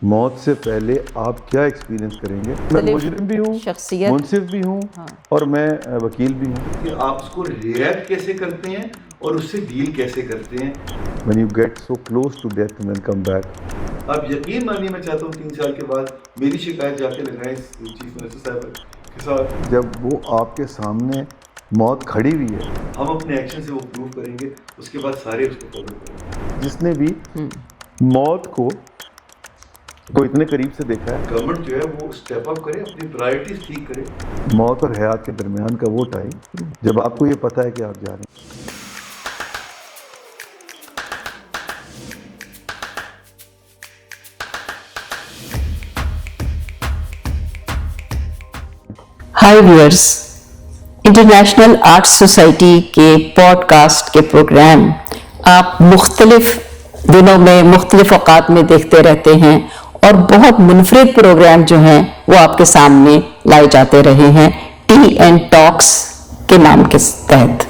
موت سے پہلے آپ کیا ایکسپیرینس کریں گے؟ میں مجرم بھی ہوں، منصف بھی ہوں، اور میں وکیل بھی ہوں. کہ آپ اس کو ریئیکٹ کیسے کرتے ہیں اور اس سے ڈیل کیسے کرتے ہیں. When you get so close to death and then come back. آپ یقین مانیے میں چاہتا ہوں 3 سال کے بعد میری شکایت جا کے لگائیں چیف منسٹر صاحب کے ساتھ. جب وہ آپ کے سامنے موت کھڑی ہوئی ہے، ہم اپنے ایکشن سے وہ پروو کریں گے، اس کے بعد سارے اس کو فالو کریں گے. جس نے بھی موت کو اتنے قریب سے دیکھا ہے. گورنمنٹ جو ہے وہ اسٹیپ اپ کرے، اپنی پرائرٹیز ٹھیک کرے. موت اور حیات کے درمیان کا وہ ٹائم جب آپ کو یہ پتہ ہے کہ آپ جا رہے ہیں. High viewers, international art society کے پوڈ کاسٹ کے پروگرام آپ مختلف دنوں میں مختلف اوقات میں دیکھتے رہتے ہیں، اور بہت منفرد پروگرام جو ہیں وہ آپ کے سامنے لائے جاتے رہے ہیں ٹی اینڈ ٹاکس کے نام کے تحت.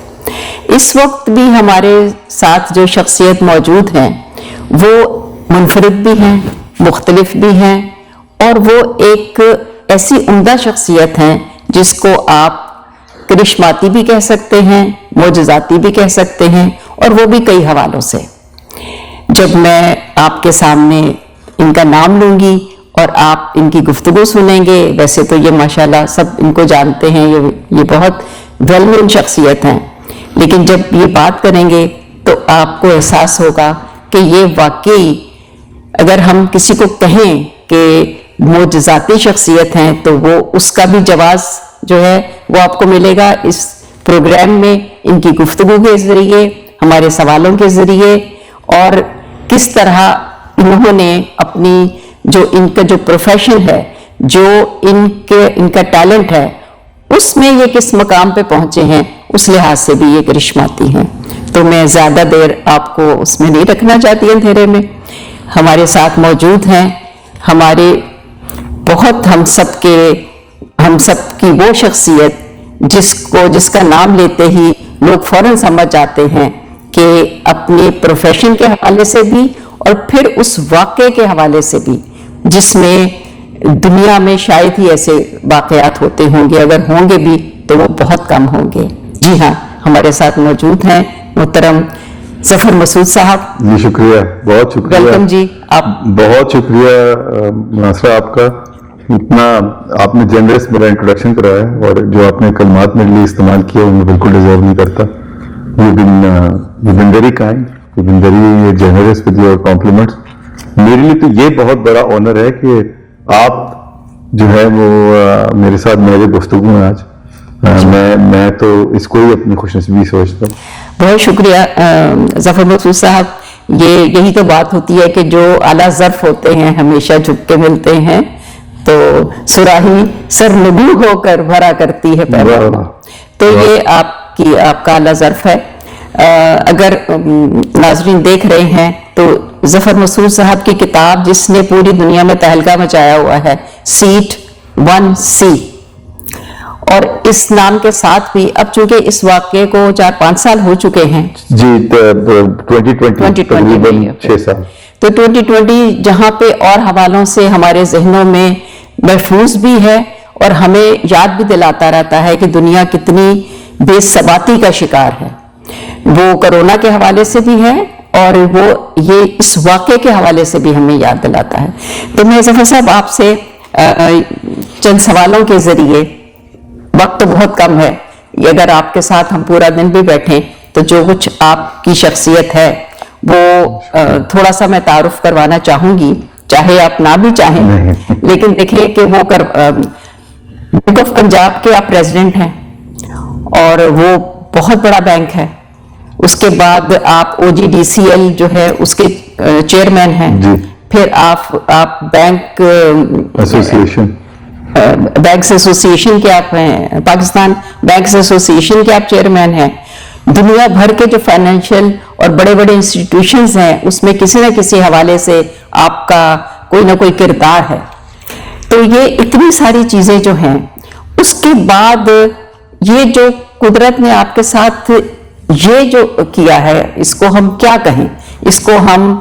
اس وقت بھی ہمارے ساتھ جو شخصیت موجود ہیں وہ منفرد بھی ہیں، مختلف بھی ہیں، اور وہ ایک ایسی عمدہ شخصیت ہیں جس کو آپ کرشماتی بھی کہہ سکتے ہیں، معجزاتی بھی کہہ سکتے ہیں، اور وہ بھی کئی حوالوں سے. جب میں آپ کے سامنے ان کا نام لوں گی اور آپ ان کی گفتگو سنیں گے، ویسے تو یہ ماشاءاللہ سب ان کو جانتے ہیں، یہ بہت ویل نون شخصیت ہیں، لیکن جب یہ بات کریں گے تو آپ کو احساس ہوگا کہ یہ واقعی اگر ہم کسی کو کہیں کہ معجزاتی شخصیت ہیں تو وہ اس کا بھی جواز جو ہے وہ آپ کو ملے گا اس پروگرام میں، ان کی گفتگو کے ذریعے، ہمارے سوالوں کے ذریعے، اور کس طرح انہوں نے اپنی ان کا جو پروفیشن ہے، جو ان کا ٹیلنٹ ہے، اس میں یہ کس مقام پہ پہنچے ہیں، اس لحاظ سے بھی یہ کرشماتی ہیں. تو میں زیادہ دیر آپ کو اس میں نہیں رکھنا چاہتی اندھیرے میں. ہمارے ساتھ موجود ہیں ہمارے بہت ہم سب کی وہ شخصیت جس کا نام لیتے ہی لوگ فوراً سمجھ جاتے ہیں کہ اپنے پروفیشن کے حوالے سے بھی اور پھر اس واقعے کے حوالے سے بھی جس میں دنیا میں شاید ہی ایسے واقعات ہوتے ہوں گے، اگر ہوں گے بھی تو وہ بہت کم ہوں گے. جی ہاں، ہمارے ساتھ موجود ہیں محترم ظفر مسعود صاحب. جی شکریہ، بہت شکریہ. ویلکم جی. آپ بہت شکریہ مناصرہ آپ کا، اتنا آپ نے جنرس میرا انٹروڈکشن کرایا، اور جو آپ نے کلمات میرے لیے استعمال کیا وہ میں بالکل ڈیزرو نہیں کرتا. You've been very kind, you've been very generous with your compliments. میرے لیے تو یہ بہت بڑا آنر ہے کہ آپ جو ہے وہ میرے ساتھ میرے گفتگو میں آج میں تو اس کو ہی اپنی خوش نصیبی سمجھتا ہوں. بہت شکریہ ظفر مسعود صاحب. یہی تو بات ہوتی ہے کہ جو اعلیٰ ظرف ہوتے ہیں ہمیشہ جھک کے ملتے ہیں، تو سراہی سرنگو ہو کر بھرا کرتی ہے پیروں. تو یہ آپ کا اعلیٰ ظرف ہے. اگر ناظرین دیکھ رہے ہیں تو ظفر مسعود صاحب کی کتاب جس نے پوری دنیا میں تہلکہ مچایا ہوا ہے، سیٹ 1C، اور اس نام کے ساتھ بھی اب چونکہ اس واقعے کو 4-5 سال ہو چکے ہیں. جی 2020 6 سال. تو 2020 جہاں پہ اور حوالوں سے ہمارے ذہنوں میں محفوظ بھی ہے اور ہمیں یاد بھی دلاتا رہتا ہے کہ دنیا کتنی بے ثباتی کا شکار ہے، وہ کرونا کے حوالے سے بھی ہے اور وہ یہ اس واقعے کے حوالے سے بھی ہمیں یاد دلاتا ہے. تو میں ظفر صاحب آپ سے چند سوالوں کے ذریعے، وقت تو بہت کم ہے، اگر آپ کے ساتھ ہم پورا دن بھی بیٹھیں تو جو کچھ آپ کی شخصیت ہے وہ تھوڑا سا میں تعارف کروانا چاہوں گی، چاہے آپ نہ بھی چاہیں، لیکن دیکھیں کہ وہ بینک آف پنجاب کے آپ پریزیڈنٹ ہیں اور وہ بہت بڑا بینک ہے. اس کے بعد آپ OGDCL جو ہے اس کے چیئرمین ہیں. پھر آپ بینکس ایسوسیشن کے آپ ہیں، پاکستان بینکس ایسوسیشن کے آپ چیئرمین ہیں. دنیا بھر کے جو فائنینشیل اور بڑے بڑے انسٹیٹیوشنز ہیں اس میں کسی نہ کسی حوالے سے آپ کا کوئی نہ کوئی کردار ہے. تو یہ اتنی ساری چیزیں جو ہیں، اس کے بعد یہ جو قدرت نے آپ کے ساتھ یہ جو کیا ہے، اس کو ہم کیا کہیں، اس کو ہم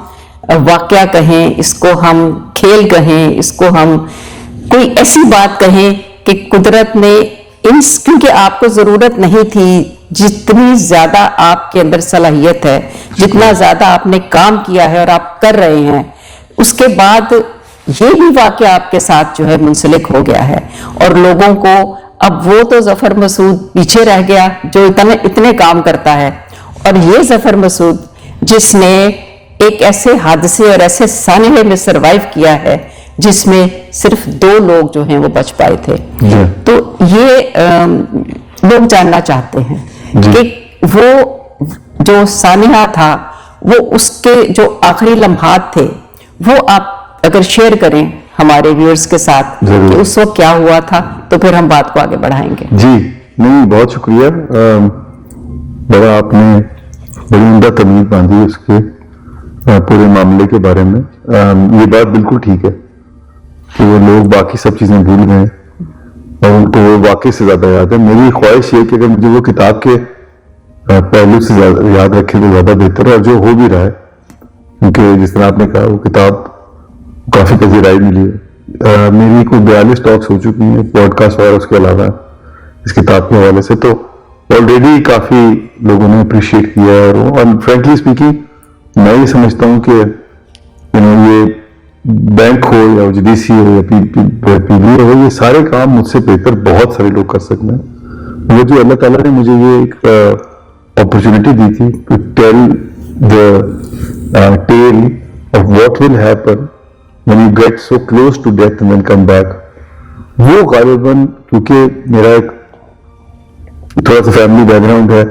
واقعہ کہیں، اس کو ہم کھیل کہیں، اس کو ہم کوئی ایسی بات کہیں کہ قدرت نے کیونکہ آپ کو ضرورت نہیں تھی، جتنی زیادہ آپ کے اندر صلاحیت ہے، جتنا زیادہ آپ نے کام کیا ہے اور آپ کر رہے ہیں، اس کے بعد یہ بھی واقعہ آپ کے ساتھ جو ہے منسلک ہو گیا ہے، اور لوگوں کو اب وہ تو ظفر مسعود پیچھے رہ گیا جو اتنے کام کرتا ہے، اور یہ ظفر مسعود جس نے ایک ایسے حادثے اور ایسے سانحے میں سروائیو کیا ہے جس میں صرف 2 لوگ جو ہیں وہ بچ پائے تھے. تو یہ لوگ جاننا چاہتے ہیں کہ وہ جو سانحہ تھا، وہ اس کے جو آخری لمحات تھے، وہ آپ اگر شیئر کریں ہمارے ویورز کے ساتھ کہ اس وقت کیا ہوا تھا، تو پھر ہم بات کو آگے بڑھائیں گے. جی نہیں، بہت شکریہ. بڑا آپ نے بڑی عمدہ تمیز باندھی اس کے پورے معاملے کے بارے میں. یہ بات بالکل ٹھیک ہے کہ وہ لوگ باقی سب چیزیں بھول گئے اور ان کو وہ واقعی سے زیادہ یاد ہے. میری خواہش یہ کہ اگر مجھے وہ کتاب کے پہلو سے زیادہ یاد رکھے تو زیادہ بہتر ہے، اور جو ہو بھی رہا ہے، کیونکہ جس طرح آپ نے کہا وہ کتاب کافی پذیرائی ملی ہے. میری کوئی 42 ٹاکس ہو چکی ہیں پوڈ کاسٹ اور اس کے علاوہ اس کتاب کے حوالے سے، تو آلریڈی کافی لوگوں نے اپریشیٹ کیا ہے. اور فرینکلی اسپیکنگ میں یہ سمجھتا ہوں کہ یہ بینک ہو یا OGDC ہو یا پی بی ہو، یہ سارے کام مجھ سے بہتر بہت سارے لوگ کر سکتے ہیں. وہ جو اللہ تعالیٰ نے مجھے یہ ایک اپرچونٹی دی تھی to tell the tale of what will happen when you get so close to death and then come back، وہ غالباً کیونکہ میرا ایک تھوڑا سا فیملی بیک گراؤنڈ ہے،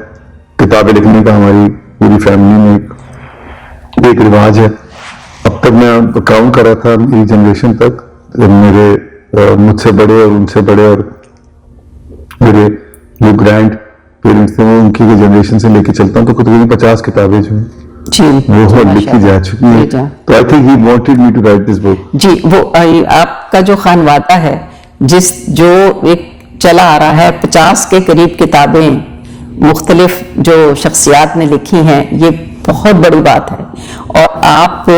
کتابیں لکھنے کا ہماری پوری فیملی میں ایک رواج ہے. اب تک میں کاؤنٹ کر رہا تھا میری جنریشن تک، میرے مجھ سے بڑے اور ان سے بڑے اور میرے جو گرینڈ پیرنٹس تھے ان کی جنریشن سے لے کے چلتا ہوں، تو تقریباً 50 کتابیں جو ہیں وہ لکھی جا چکی ہیں. تو I think he wanted me to write this book. جی، وہ آپ کا جو خانوادہ ہے جو ایک چلا آ رہا ہے، 50 کے قریب کتابیں مختلف جو شخصیات نے لکھی ہیں، یہ بہت بڑی بات ہے. اور آپ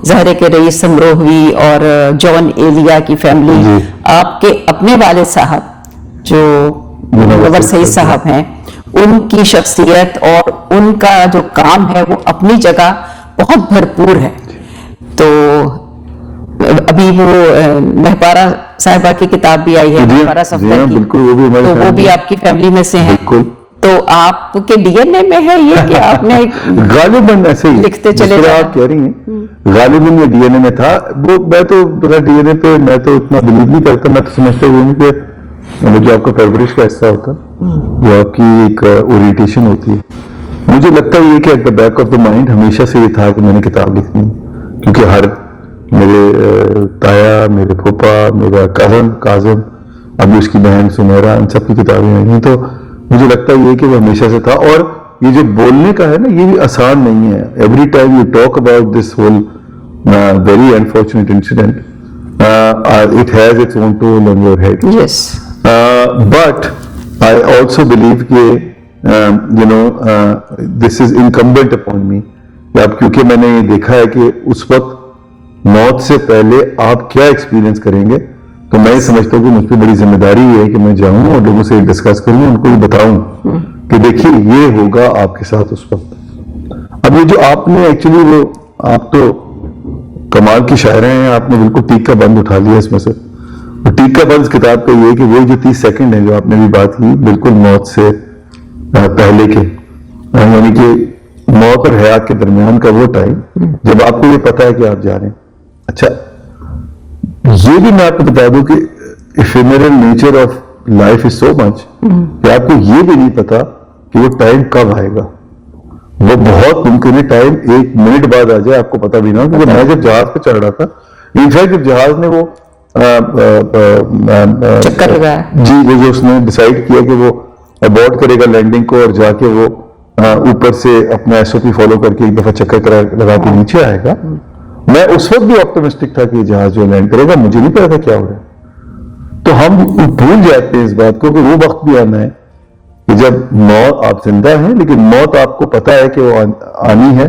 زہرے کے رئیس سمروہوی اور جان ایلیا کی فیملی، آپ کے اپنے والد صاحب جو منور سعید صاحب ہیں، ان کی شخصیت اور ان کا جو کام ہے وہ اپنی جگہ بہت بھرپور ہے. تو ابھی وہ مہپارہ صاحبہ کی کتاب بھی آئی ہے، مہپارہ صفدر کی، تو وہ بھی آپ کی فیملی میں سے ہیں. تو آپ کے ڈی این اے میں ہے یہ کہ آپ نے غالباً ایسے ہی لکھتے چلے جائیں؟ آپ کہہ رہی ہیں غالباً یہ ڈی این اے میں تھا. وہ میں تو ڈی این اے پہ میں تو اتنا بلیو نہیں کرتا. میں تو سمجھتا ہوں کہ جو آپ کا پرورش کا حصہ ہوتا ہے، جو آپ کی ایک اورینٹیشن ہوتی ہے. مجھے لگتا ہے یہ کہ at the back of the mind ہمیشہ سے یہ تھا کہ میں نے کتاب لکھنی ہے، کیونکہ ہر میرے تایا، میرے پھوپا، میرا کزن کاظم، ابھی اس کی بہن سمیرا، ان سب کی کتابیں آئی ہیں. تو مجھے لگتا ہے یہ کہ وہ ہمیشہ سے تھا. اور یہ جو بولنے کا ہے نا، یہ بھی آسان نہیں ہے. Every time you talk about this whole very unfortunate incident, it has its own toll on your head. Yes. But I also believe کہ this is incumbent upon me. اب کیونکہ میں نے یہ دیکھا ہے کہ اس وقت موت سے پہلے آپ کیا ایکسپیرینس کریں گے، تو میں یہ سمجھتا ہوں کہ مجھ پہ بڑی ذمہ داری یہ ہے کہ میں جاؤں اور لوگوں سے ڈسکس کروں، ان کو یہ بتاؤں کہ دیکھیے یہ ہوگا آپ کے ساتھ اس وقت. اب یہ جو آپ نے ایکچولی وہ آپ تو کمال کی شاعر ہیں، آپ نے بالکل ٹیک کا بند اٹھا لیا اس میں سے. ٹیک کا بند کتاب کا یہ کہ وہ جو 30 سیکنڈ ہے جو آپ نے بھی بات کی بالکل موت سے پہلے کے، یعنی کہ موت اور حیات کے درمیان کا وہ ٹائم جب آپ کو یہ پتا ہے کہ آپ جا رہے ہیں. اچھا یہ بھی میں آپ کو بتا دوں کہ ایفیمرل نیچر آف لائف از سو مچ کہ آپ کو یہ بھی نہیں پتا کہ وہ ٹائم کب آئے گا. وہ بہت ممکن ہے ٹائم 1 منٹ بعد آ جائے، آپ کو پتا بھی نہ ہو. کیونکہ میں جب جہاز پہ چڑھ رہا تھا، انفیکٹ جب جہاز نے وہ چکر لگایا، جی وہ جو اس نے ڈیسائیڈ کیا کہ وہ ابورٹ کرے گا لینڈنگ کو اور جا کے وہ اوپر سے اپنا ایس او پی فالو کر کے ایک دفعہ چکر لگا کے نیچے آئے گا، میں اس وقت بھی آپٹمسٹک تھا کہ یہ جہاز جو لینڈ کرے گا. مجھے نہیں پتا تھا کیا ہو رہا ہے. تو ہم بھول جاتے ہیں اس بات کو کہ وہ وقت بھی آنا ہے کہ جب موت، آپ زندہ ہیں لیکن موت آپ کو پتا ہے کہ وہ آنی ہے.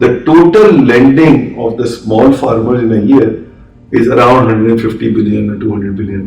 the total lending of the small farmers in a year is around 150 billion or 200 billion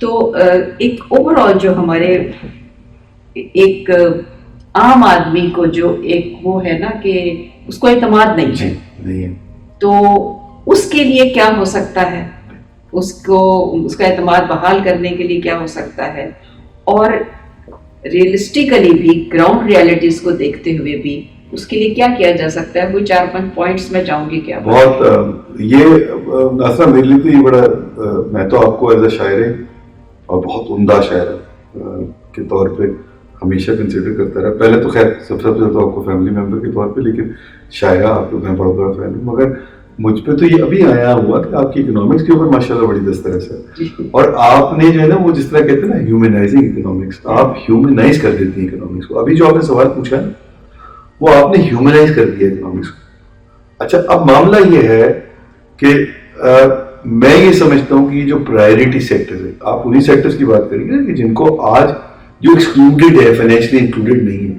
تو ایک اوور آل جو ہمارے ایک عام آدمی کو جو ایک وہ ہے نا کہ اس کو اعتماد نہیں ہے، تو اس کے لیے کیا ہو سکتا ہے، اس کا اعتماد بحال کرنے کے لیے کیا ہو سکتا ہے، اور ریئلسٹیکلی بھی گراؤنڈ ریالٹیز کو دیکھتے ہوئے بھی اس کے لیے کیا کیا جا سکتا ہے؟ کوئی 4-5 پوائنٹس میں چاہوں گی کیا بہت یہ ناصرہ میرے لیے تو یہ بڑا، میں تو آپ کو ایز اے شاعر اور بہت عمدہ شاعر کے طور پہ ہمیشہ کنسیڈر کرتا رہا. پہلے تو خیر سب سے زیادہ آپ کو فیملی ممبر کے طور پہ، لیکن شاعرہ آپ کو میں بڑا بڑا فین ہوں. مگر مجھ پہ تو یہ ابھی آیا ہوا کہ آپ کی اکنامکس کے اوپر ماشاء اللہ بڑی دسترس ہے، اور آپ نے جو ہے نا وہ جس طرح کہتے ہیں نا ہیومنائزنگ اکنامکس، آپ ہیومنائز کر دیتی ہیں اکنامکس کو. ابھی جو آپ نے سوال پوچھا ہے وہ آپ نے ہیومنائز کر دیا اکنامکس کو. اچھا اب معاملہ یہ ہے کہ میں یہ سمجھتا ہوں کہ جو پرائرٹی سیکٹر ہے، آپ انہی سیکٹرز کی بات کریں گے کہ جن کو آج جو ایکسکلوڈیڈ ہے، فائنینشلی انکلوڈیڈ نہیں ہے.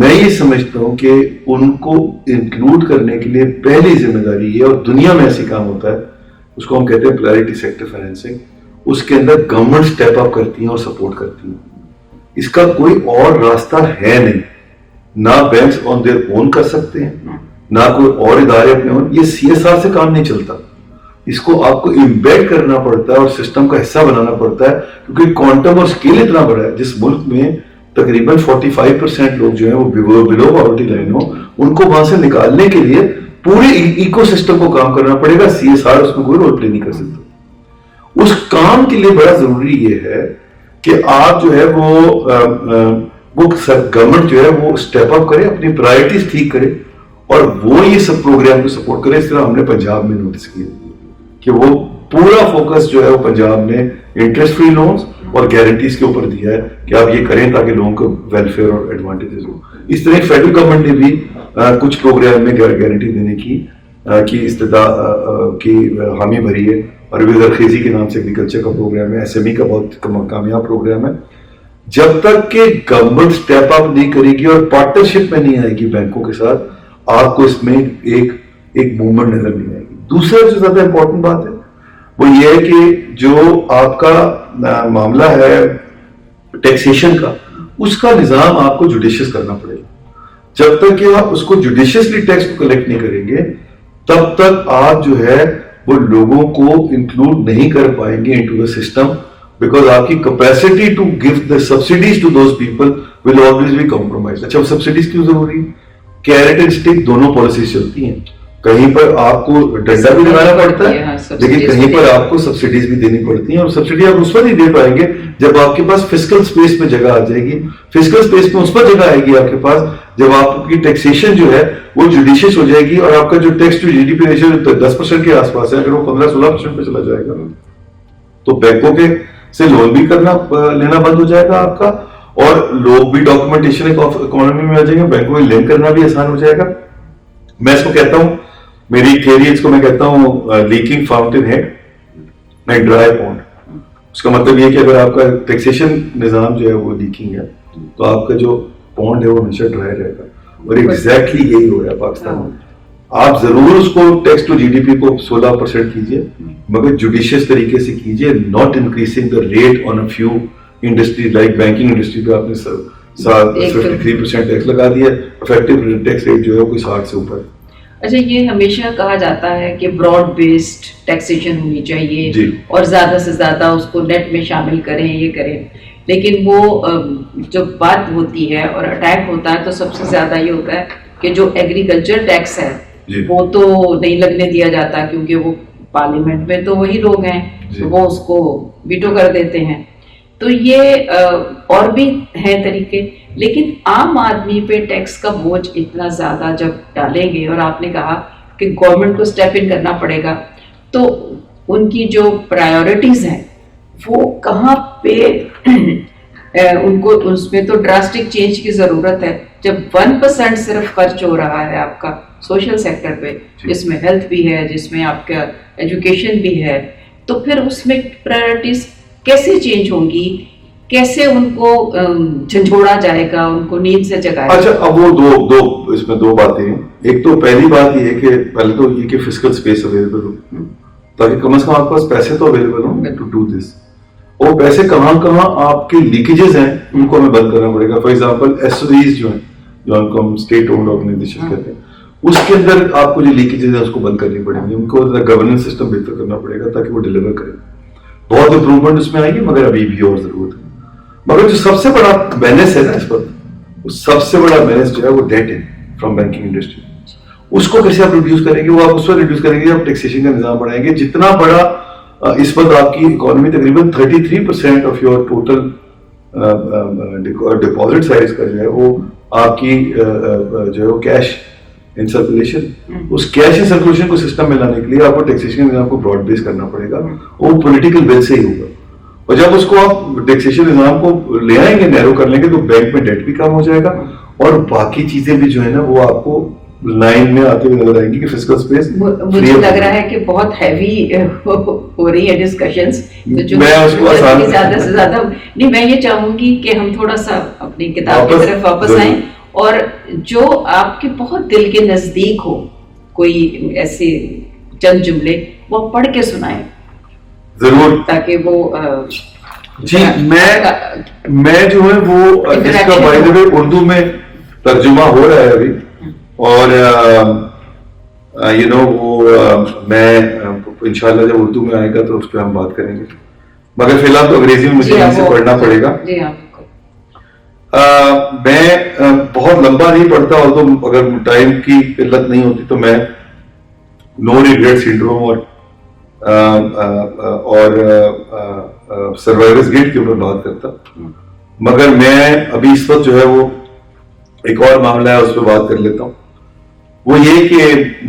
میں یہ سمجھتا ہوں کہ ان کو انکلوڈ کرنے کے لیے پہلی ذمہ داری یہ، اور دنیا میں ایسی کام ہوتا ہے، اس کو ہم کہتے ہیں پرائرٹی سیکٹر فائنینسنگ. اس کے اندر گورنمنٹ اسٹیپ اپ کرتی ہیں اور سپورٹ کرتی ہیں. اس کا کوئی اور راستہ ہے نہیں. نہ بینکس آن دیئر اون کر سکتے ہیں، نہ کوئی اور ادارے اپنے اون. یہ CSR سے کام نہیں چلتا. اس کو آپ کو امبیڈ کرنا پڑتا ہے اور سسٹم کا حصہ بنانا پڑتا ہے، کیونکہ کوانٹم اور اسکیل اتنا بڑا ہے. جس ملک میں تقریباً 45% لوگ جو ہیں وہ بلو پاورٹی لائن ہو، ان کو وہاں سے نکالنے کے لیے پورے ایکو سسٹم کو کام کرنا پڑے گا. CSR اس میں کوئی رول پلے نہیں کر سکتا. اس کام کے لیے بڑا ضروری یہ ہے کہ آپ جو ہے وہ گورنمنٹ جو ہے وہ اسٹیپ اپ کرے، اپنی پرائرٹیز ٹھیک کرے، اور وہ یہ سب پروگرام کو سپورٹ کرے. اس طرح ہم نے پنجاب میں نوٹس کیا کہ وہ پورا فوکس جو ہے وہ پنجاب نے انٹرسٹ فری لونز اور گارنٹیز کے اوپر دیا ہے کہ آپ یہ کریں تاکہ لوگوں کو ویلفیئر اور ایڈوانٹیجز ہو. اس طرح فیڈرل گورنمنٹ نے بھی کچھ پروگرام میں گارنٹی دینے کی استدعا کی حامی بھری ہے، اور بھی زرخیزی کے نام سے ایگریکلچر کا پروگرام ہے، SME کا بہت کامیاب پروگرام ہے. جب تک کہ گورنمنٹ اسٹیپ اپ نہیں کرے گی اور پارٹنرشپ میں نہیں آئے گی بینکوں کے ساتھ، آپ کو اس میں ایک موومنٹ نظر نہیں آئے گی. دوسرا جو زیادہ امپورٹنٹ بات ہے وہ یہ ہے کہ جو آپ کا معاملہ ہے ٹیکسیشن کا، اس کا نظام آپ کو جوڈیشس کرنا پڑے گا. جب تک کہ آپ اس کو جوڈیشسلی ٹیکس کو کلیکٹ نہیں کریں گے، تب تک آپ جو ہے وہ لوگوں کو انکلوڈ نہیں کر پائیں گے انٹو دا سسٹم، بیکاز آپ کی capacity to give the subsidies to those people will always be compromise. اچھا سبسڈیز کیوں ضروری؟ کیرٹ اینڈ اسٹک دونوں پالیسیز چلتی ہیں. کہیں پر آپ کو ڈنڈا بھی لگانا پڑتا ہے، لیکن کہیں پر آپ کو سبسڈیز بھی دینی پڑتی ہیں. اور سبسڈی آپ اس پر نہیں دے پائیں گے جب آپ کے پاس فسکل اسپیس میں جگہ آ جائے گی. فسکل اسپیس میں اس پر جگہ آئے گی آپ کے پاس جب آپ کی ٹیکسیشن جو ہے وہ جوڈیشس ہو جائے گی، اور آپ کا جو ٹیکس ٹو GDP ریشو 10% کے آس پاس ہے، اگر وہ 15-16% پہ چلا جائے گا تو بینکوں کے سے لون بھی لینا بند ہو جائے گا آپ کا، اور لوگ بھی ڈاکومنٹیشن اکانومی میں آ جائیں گے، بینکوں میں لینک کرنا بھی آسان ہو جائے گا. میں اس کو کہتا ہوں، میری تھیوری اس کو میں کہتا ہوں leaking fountain head and dry pond. اس کا مطلب یہ کہ اگر آپ کا ٹیکسیشن نظام جو ہے وہ لیکنگ ہے تو آپ کا جو پونڈ ہے وہ ہمیشہ ڈرائی رہے گا. اور ایگزیکٹلی یہی ہو رہا ہے پاکستان میں. آپ ضرور اس کو ٹیکس ٹو GDP کو 16% کیجئے، مگر جوڈیشس طریقے سے کیجئے، not increasing the rate on a few industry like banking industry پہ آپ نے 53% ٹیکس لگا دیا. افیکٹو ٹیکس ریٹ جو ہے وہ کوئی 60 سے اوپر. اچھا یہ ہمیشہ کہا جاتا ہے کہ براڈ بیسڈ ٹیکسیشن ہونی چاہیے اور زیادہ سے زیادہ اس کو نیٹ میں شامل کریں، یہ کریں، لیکن وہ جب بات ہوتی ہے اور اٹیک ہوتا ہے تو سب سے زیادہ یہ ہوتا ہے کہ جو ایگریکلچر ٹیکس ہے وہ تو نہیں لگنے دیا جاتا، کیونکہ وہ پارلیمنٹ میں تو وہی لوگ ہیں، وہ اس کو ویٹو کر دیتے ہیں. تو یہ اور بھی ہیں طریقے، لیکن عام آدمی پہ ٹیکس کا بوجھ اتنا زیادہ جب ڈالیں گے، اور آپ نے کہا کہ گورنمنٹ کو اسٹیپ ان کرنا پڑے گا، تو ان کی جو پرائیورٹیز ہیں وہ کہاں پہ ان کو اس میں تو ڈراسٹک چینج کی ضرورت ہے. جب 1% صرف خرچ ہو رہا ہے آپ کا سوشل سیکٹر پہ، جس میں ہیلتھ بھی ہے، جس میں آپ کا ایجوکیشن بھی ہے، تو پھر اس میں پرائیورٹیز کیسے چینج ہوں گی؟ کیسے ان کو جھنجھوڑا جائے گا، ان کو نیند سے جگائے گا؟ اچھا اب وہ اس میں دو باتیں ہیں. ایک تو پہلی بات یہ ہے کہ پہلے تو یہ کہ فسکل اسپیس اویلیبل ہو، تاکہ کم از کم آپ کے پاس پیسے تو اویلیبل ہوں ٹو ڈو دس. وہ پیسے کہاں آپ کے لیکیجز ہیں ان کو ہمیں بند کرنا پڑے گا. فار ایگزامپل SOEs جو ہیں, جو ان کو ہم اسٹیٹ اونڈ آرگنائزیشن کہتے ہیں, اس کے اندر آپ کو جو لیکیجز ہیں اس کو بند کرنی پڑیں گی, ان کو گورننس سسٹم بہتر کرنا پڑے گا تاکہ وہ ڈیلیور کریں. بہت امپروومنٹ اس میں آئے گی, مگر ابھی بھی اور ضرورت ہے. مگر جو سب سے بڑا مینس ہے نا اس وقت, سب سے بڑا مینس جو ہے وہ ڈیٹ ہے فرام بینکنگ انڈسٹری. اس کو کیسے آپ ریڈیوس کریں گے؟ وہ آپ اس وقت ریڈیوس کریں گے جب ٹیکسیشن کا نظام بڑھائیں گے. جتنا بڑا اس وقت آپ کی اکانومی تقریباً 33% of your total deposit size کا جو ہے وہ آپ کی جو ہے وہ کیش ان سرکولیشن, اس کیش ان سرکولیشن کو سسٹم میں لانے کے لیے آپ کو ٹیکسیشن نظام کو براڈ بیس کرنا پڑے گا. وہ پولیٹیکل ول سے ہی ہوگا, اور جب اس کو آپ ٹیکسیشن نظام کو لے آئیں گے, نیرو کر لیں گے, تو بینک میں ڈیٹ بھی کم ہو جائے گا, اور باقی چیزیں بھی جو ہے نا وہ آپ کو لائن میں آتے ہوئے نظر آئیں گی کہ فسکل اسپیس. مجھے لگ رہا ہے کہ بہت ہیوی ہو رہی ہے ڈسکشنز, میں اس کو زیادہ سے زیادہ نہیں, میں یہ چاہوں گی کہ ہم تھوڑا سا اپنی کتاب کی طرف واپس آئیں, اور جو آپ کے بہت دل کے نزدیک ہو کوئی ایسے چند جملے وہ پڑھ کے سنائیں ضرور, تاکہ وہ جی میں جو ہے وہ اس کا بائی دا وے اردو میں ترجمہ ہو رہا ہے ابھی, اور وہ میں انشاءاللہ جب اردو میں آئے گا تو اس پہ ہم بات کریں گے, مگر فی الحال تو انگریزی میں مجھے یہیں سے پڑھنا پڑے گا. میں بہت لمبا نہیں پڑھتا, اور تو اگر ٹائم کی قلت نہیں ہوتی تو میں نو ریگریٹ سنڈروم اور سروائیورز گلٹ کے اوپر بات کرتا, مگر میں ابھی اس وقت جو ہے وہ ایک اور معاملہ ہے اس پہ بات کر لیتا ہوں. وہ یہ کہ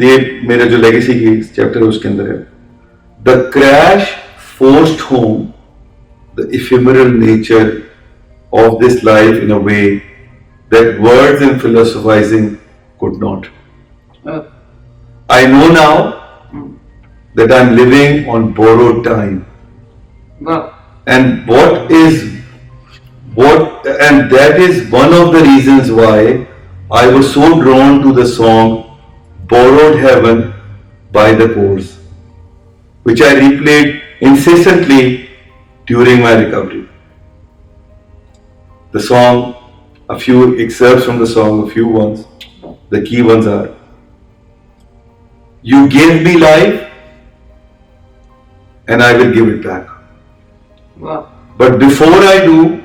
یہ میرا جو لیگیسی کی چیپٹر ہے اس کے اندر ہے, the crash forced home the ephemeral nature of this life in a way that words and philosophizing could not. I know now that I'm living on borrowed time. And that is one of the reasons why I was so drawn to the song Borrowed Heaven by the Poors, which I replayed incessantly during my recovery. The song, a few excerpts from the song, a few ones. The key ones are: you gave me life and I will give it back. Wow. But before I do,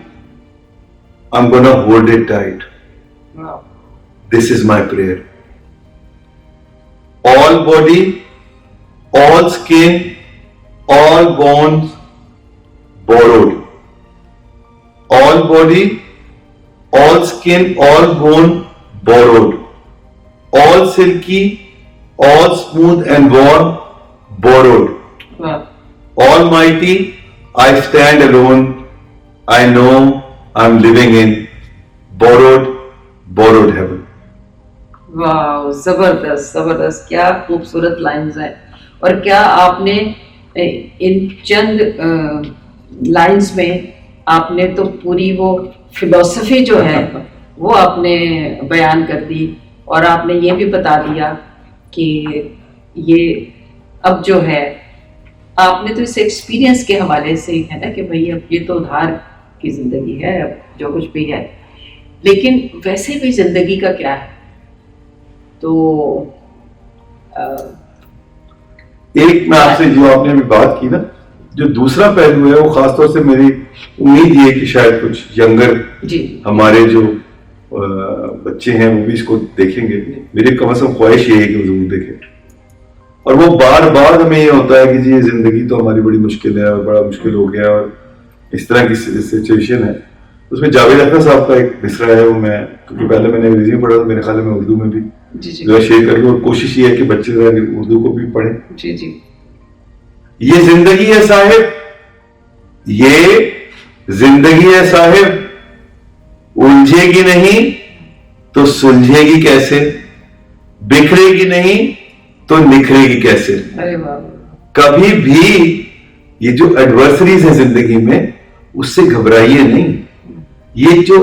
I'm gonna hold it tight. Wow. This is my prayer. All body, all skin, all bones, borrowed. All body, all skin, all bone, borrowed. All silky, all smooth and warm, borrowed. Wow. Almighty, I stand alone. I know I'm living in borrowed heaven. واو, زبردست زبردست, کیا خوبصورت lines ہیں, اور کیا آپ نے ان چند لائنز میں آپ نے تو پوری وہ فلسفی جو ہے وہ آپ نے بیان کر دی, اور آپ نے یہ بھی بتا دیا کہ یہ اب جو ہے آپ نے تو اس ایکسپیرینس کے حوالے سے ہے نا کہ بھئی اب یہ تو ادھار کی زندگی ہے, اب جو کچھ بھی ہے, لیکن ویسے بھی زندگی کا کیا ہے. تو ایک میں آپ سے جو آپ نے ابھی بات کی نا, جو دوسرا پہلو ہے وہ خاص طور سے میری امید یہ کہ شاید کچھ ینگر ہمارے جو بچے ہیں وہ بھی اس کو دیکھیں گے. میری کم از کم خواہش یہ ہے کہ وہ ضرور دیکھیں, اور وہ بار بار ہمیں یہ ہوتا ہے کہ جی زندگی تو ہماری بڑی مشکل ہے اور بڑا مشکل ہو گیا, اور اس طرح کی سچویشن ہے. اس میں جاوید اختر صاحب کا ایک مصرع ہے, وہ میں کیونکہ پہلے میں نے انگریزی میں پڑھا, تو میرے خیال میں اردو میں بھی جو شیئر کر لوں, اور کوشش یہ ہے کہ بچے اردو کو بھی پڑھیں. جی جی. یہ زندگی ہے صاحب, یہ زندگی ہے صاحب, الجھے گی نہیں تو سلجھے گی کیسے, بکھرے گی نہیں تو نکھرے گی کیسے. کبھی بھی یہ جو ایڈورسریز ہیں زندگی میں اس سے گھبرائیے نہیں. یہ جو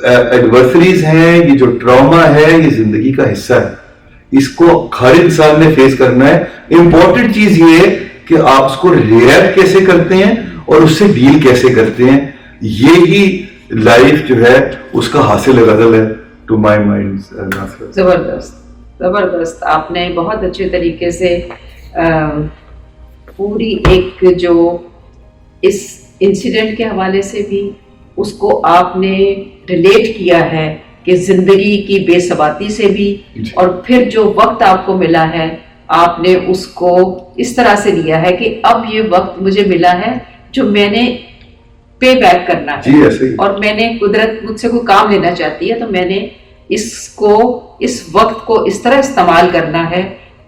ایڈورسریز ہیں, یہ جو ٹراما ہے, یہ زندگی کا حصہ ہے, اس کو ہر انسان نے فیس کرنا ہے. امپورٹنٹ چیز یہ ہے کہ آپ اس کو ریئیکٹ کیسے کرتے ہیں اور اس سے ڈیل کیسے کرتے ہیں. یہی لائف جو ہے اس کا حاصل غزل ہے ٹو مائی مائنڈ. زبردست آپ نے بہت اچھے طریقے سے پوری ایک جو اس انسیڈنٹ کے حوالے سے بھی اس کو آپ نے ریلیٹ کیا ہے کہ زندگی کی بے ثباتی سے بھی, اور پھر جو وقت آپ کو ملا ہے آپ نے اس کو اس طرح سے لیا ہے کہ اب یہ وقت مجھے ملا ہے جو میں نے پے بیک کرنا ہے, اور میں نے قدرت مجھ سے کوئی کام لینا چاہتی ہے تو میں نے اس وقت کو اس طرح استعمال کرنا ہے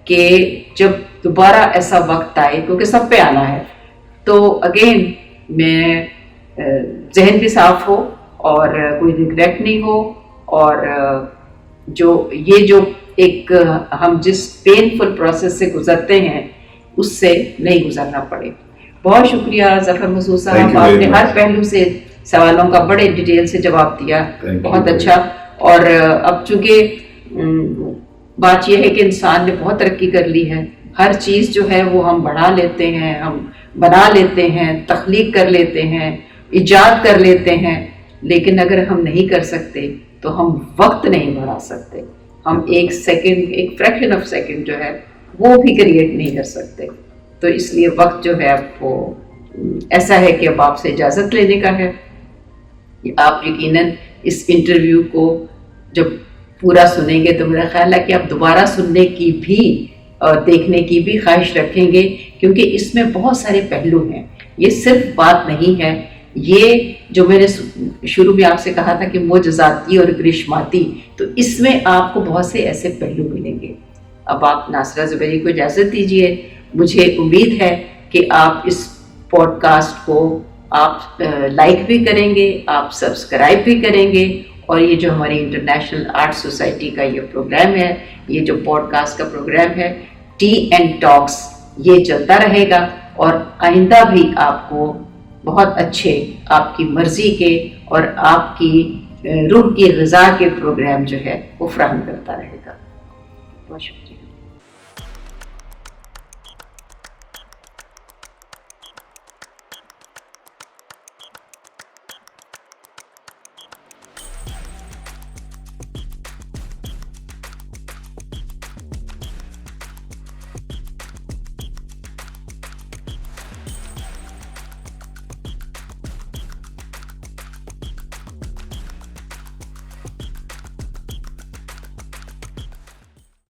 کہ جب دوبارہ ایسا وقت آئے, کیونکہ سب پہ آنا ہے, تو اگین میں ذہن بھی صاف ہو اور کوئی ریگریٹ نہیں ہو, اور جو ایک ہم جس پینفل پروسیس سے گزرتے ہیں اس سے نہیں گزرنا پڑے. بہت شکریہ ظفر مسعود صاحب, آپ نے ہر پہلو سے سوالوں کا بڑے ڈیٹیل سے جواب دیا, بہت اچھا. اور اب چونکہ بات یہ ہے کہ انسان نے بہت ترقی کر لی ہے, ہر چیز جو ہے وہ ہم بڑھا لیتے ہیں, ہم بنا لیتے ہیں, تخلیق کر لیتے ہیں, ایجاد کر لیتے ہیں, لیکن اگر ہم نہیں کر سکتے تو ہم وقت نہیں بڑھا سکتے, ہم ایک سیکنڈ, ایک فریکشن آف سیکنڈ جو ہے وہ بھی کریٹ نہیں کر سکتے. تو اس لیے وقت جو ہے وہ ایسا ہے کہ اب آپ سے اجازت لینے کا ہے. آپ یقیناً اس انٹرویو کو جب پورا سنیں گے تو میرا خیال ہے کہ آپ دوبارہ سننے کی بھی اور دیکھنے کی بھی خواہش رکھیں گے, کیونکہ اس میں بہت سارے پہلو ہیں. یہ صرف بات نہیں ہے, یہ جو میں نے شروع میں آپ سے کہا تھا کہ معجزاتی اور کرشماتی, تو اس میں آپ کو بہت سے ایسے پہلو ملیں گے. اب آپ ناصرہ زبیری کو اجازت دیجیے. مجھے امید ہے کہ آپ اس پوڈ کاسٹ کو آپ لائک بھی کریں گے, آپ سبسکرائب بھی کریں گے, اور یہ جو ہماری انٹرنیشنل آرٹ سوسائٹی کا یہ پروگرام ہے, یہ جو پوڈ کاسٹ کا پروگرام ہے ٹی اینڈ ٹاکس, یہ چلتا رہے گا, اور آئندہ بھی آپ کو بہت اچھے آپ کی مرضی کے اور آپ کی روح کی غذا کے پروگرام جو ہے وہ فراہم کرتا رہے گا. بہت شکریہ.